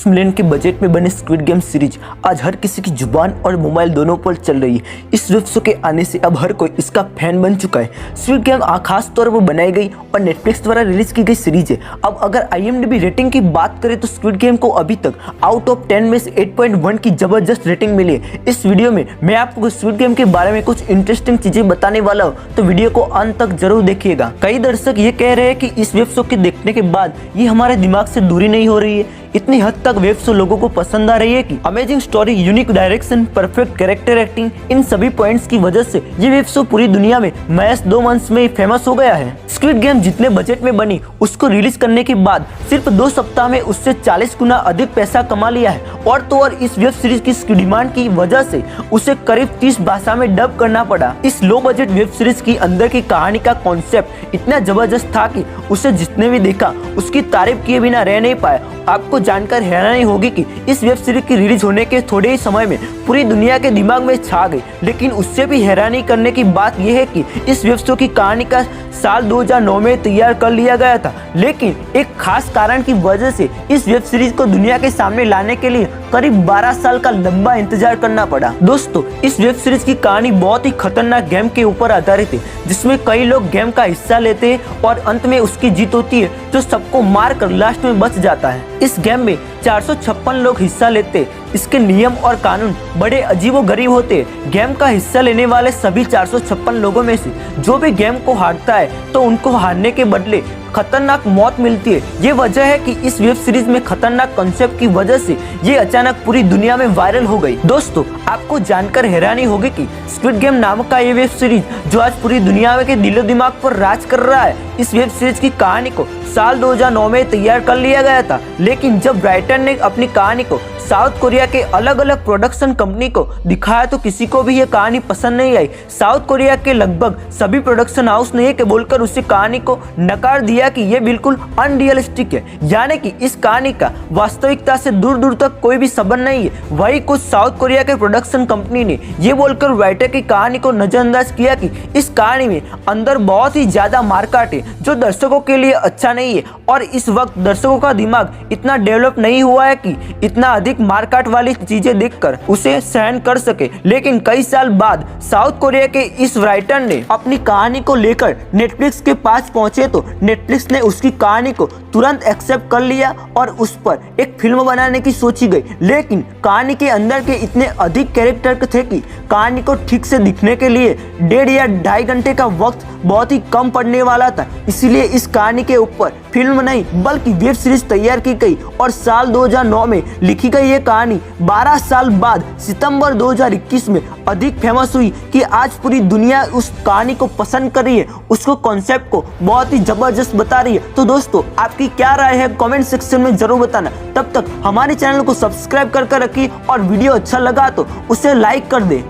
Million के budget में बने स्क्विड गेम सीरीज आज हर किसी की जुबान और मोबाइल दोनों पर चल रही है। इस वेब शो के आने से अब हर कोई इसका फैन बन चुका है। स्क्विड गेम खास तौर पर बनाई गई और नेटफ्लिक्स द्वारा रिलीज की गई सीरीज है। अब अगर IMDb रेटिंग की बात करें तो स्क्विड गेम को अभी तक आउट ऑफ 10 में से 8.1 की जबरदस्त रेटिंग मिली है। इस वीडियो में मैं आपको स्क्विड गेम के बारे में कुछ इंटरेस्टिंग चीजें बताने वाला हूँ, तो वीडियो को अंत तक जरूर देखिएगा। कई दर्शक ये कह रहे हैं कि इस वेब शो के देखने के बाद ये हमारे दिमाग से दूरी नहीं हो रही है। इतनी हद तक वेब शो लोगों को पसंद आ रही है कि amazing story, unique direction, perfect character acting, इन सभी पॉइंट्स की वजह से ये वेब शो पूरी दुनिया में महज 2 मंथ्स में फेमस हो गया है। स्क्विड गेम जितने बजट में बनी उसको रिलीज करने के बाद सिर्फ 2 सप्ताह में उससे 40 गुना अधिक पैसा कमा लिया है। और तो और इस वेब सीरीज की डिमांड की वजह से उसे करीब 30 भाषा में डब करना पड़ा। इस लो बजट वेब सीरीज की अंदर की कहानी का कॉन्सेप्ट इतना जबरदस्त था कि उसे जिसने भी देखा उसकी तारीफ किए बिना रह नहीं पाया। आपको जानकर हैरानी होगी कि इस वेब सीरीज की रिलीज होने के थोड़े ही समय में पूरी दुनिया के दिमाग में छा गई। लेकिन उससे भी हैरानी करने की बात यह है कि इस वेब शो की कहानी का साल 2009 में तैयार कर लिया गया था, लेकिन एक खास कारण की वजह से इस वेब सीरीज को दुनिया के सामने लाने के लिए करीब 12 साल का लंबा इंतजार करना पड़ा। दोस्तों, इस वेब सीरीज की कहानी बहुत ही खतरनाक गेम के ऊपर आधारित है, जिसमें कई लोग गेम का हिस्सा लेते हैं और अंत में उसकी जीत होती है, जो सबको मार कर लास्ट में बच जाता है। इस गेम में 456 लोग हिस्सा लेते हैं। इसके नियम और कानून बड़े अजीबोगरीब होते हैं। गेम का हिस्सा लेने वाले सभी 456 लोगों में से जो भी गेम को हारता है तो उनको हारने के बदले खतरनाक मौत मिलती है। ये वजह है कि इस वेब सीरीज में खतरनाक कॉन्सेप्ट की वजह से ये अचानक पूरी दुनिया में वायरल हो गई। दोस्तों, आपको जानकर हैरानी होगी कि स्क्विड गेम नामक का ये वेब सीरीज जो आज पूरी दुनिया के दिलो दिमाग पर राज कर रहा है, इस वेब सीरीज की कहानी को साल 2009 में तैयार कर लिया गया था। लेकिन जब राइटर ने अपनी कहानी को साउथ कोरिया के अलग अलग प्रोडक्शन कंपनी को दिखाया तो किसी को भी ये कहानी पसंद नहीं आई। साउथ कोरिया के लगभग सभी प्रोडक्शन हाउस ने ये बोलकर उसी कहानी को नकार दिया कि ये बिल्कुल अनरियलिस्टिक है, यानी कि इस कहानी का वास्तविकता से दूर दूर तक कोई भी संबंध नहीं है। वही कुछ साउथ कोरिया के प्रोडक्शन कंपनी ने ये बोलकर राइटर की कहानी को नजरअंदाज किया कि इस कहानी में अंदर बहुत ही ज्यादा मारकाट है, जो दर्शकों के लिए अच्छा नहीं है। और इस वक्त दर्शकों का दिमाग इतना डेवलप नहीं हुआ है कि इतना अधिक मारकाट वाली चीजें देखकर उसे सहन कर सके। लेकिन कई साल बाद साउथ कोरिया के इस राइटर ने अपनी कहानी को लेकर नेटफ्लिक्स के पास पहुंचे तो नेटफ्लिक्स ने उसकी कहानी को तुरंत एक्सेप्ट कर लिया और उस पर एक फिल्म बनाने की सोची गई। लेकिन कहानी के अंदर के इतने अधिक कैरेक्टर थे कि कहानी को ठीक से दिखने के लिए 1.5 या 2.5 घंटे का वक्त बहुत ही कम पड़ने वाला था। इसलिए इस कहानी के ऊपर फिल्म नहीं बल्कि वेब सीरीज तैयार की गई और साल 2009 में लिखी गई ये कहानी 12 साल बाद सितंबर 2021 में अधिक फेमस हुई कि आज पूरी दुनिया उस कहानी को पसंद कर रही है, उसको कॉन्सेप्ट को बहुत ही जबरदस्त बता रही है। तो दोस्तों, आपकी क्या राय है कमेंट सेक्शन में जरूर बताना। तब तक हमारे चैनल को सब्सक्राइब कर रखिए और वीडियो अच्छा लगा तो उसे लाइक कर दे।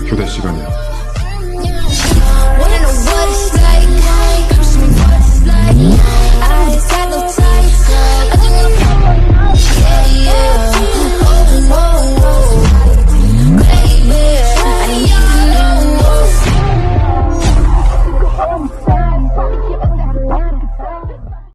교대 시간이야.